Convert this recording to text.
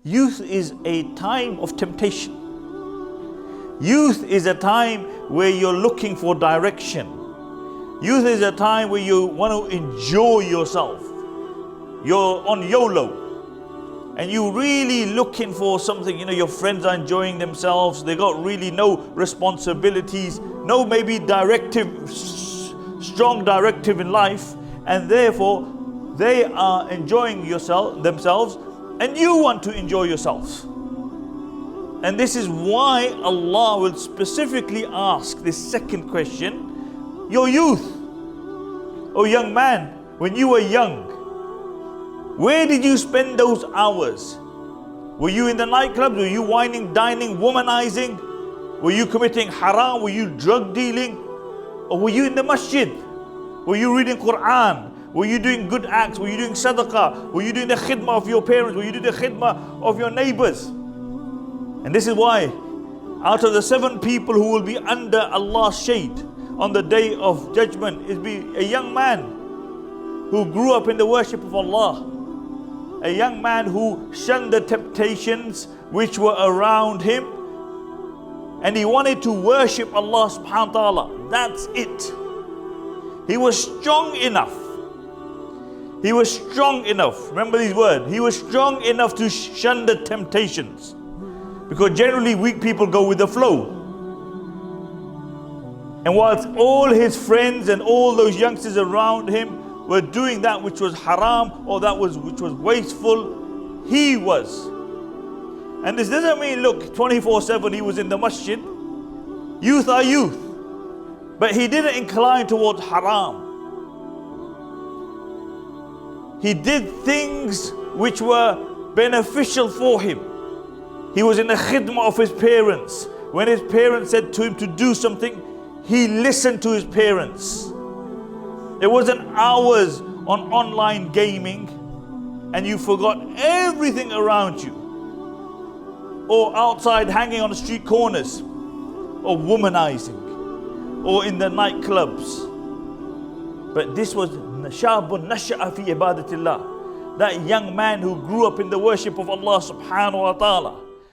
Youth is a time of temptation. Youth is a time where you're looking for direction. Youth is a time where you want to enjoy yourself. You're on YOLO and you're really looking for something. Your friends are enjoying themselves. They got really no responsibilities, no maybe strong directive in life, and therefore they are enjoying themselves, and you want to enjoy yourself. And this is why Allah will specifically ask this second question. Your youth, oh young man, when you were young, where did you spend those hours? Were you in the nightclubs? Were you whining, dining, womanizing? Were you committing haram? Were you drug dealing? Or were you in the masjid? Were you reading Quran? Were you doing good acts? Were you doing sadaqah? Were you doing the khidmah of your parents? Were you doing the khidmah of your neighbors? And this is why out of the 7 people who will be under Allah's shade on the day of judgment is be a young man who grew up in the worship of Allah, a young man who shunned the temptations which were around him, and he wanted to worship Allah subhanahu wa ta'ala. That's it. He was strong enough. He was strong enough. Remember these words. He was strong enough to shun the temptations. Because generally weak people go with the flow. And whilst all his friends and all those youngsters around him were doing that which was haram or which was wasteful, he was. And this doesn't mean, look, 24/7 he was in the masjid. Youth are youth. But he didn't incline towards haram. He did things which were beneficial for him. He was in the khidmah of his parents. When his parents said to him to do something, he listened to his parents. It wasn't hours on online gaming and you forgot everything around you, or outside hanging on the street corners, or womanizing, or in the nightclubs. But this was shabun nasha'a fi ibadatillah, that young man who grew up in the worship of Allah subhanahu wa ta'ala.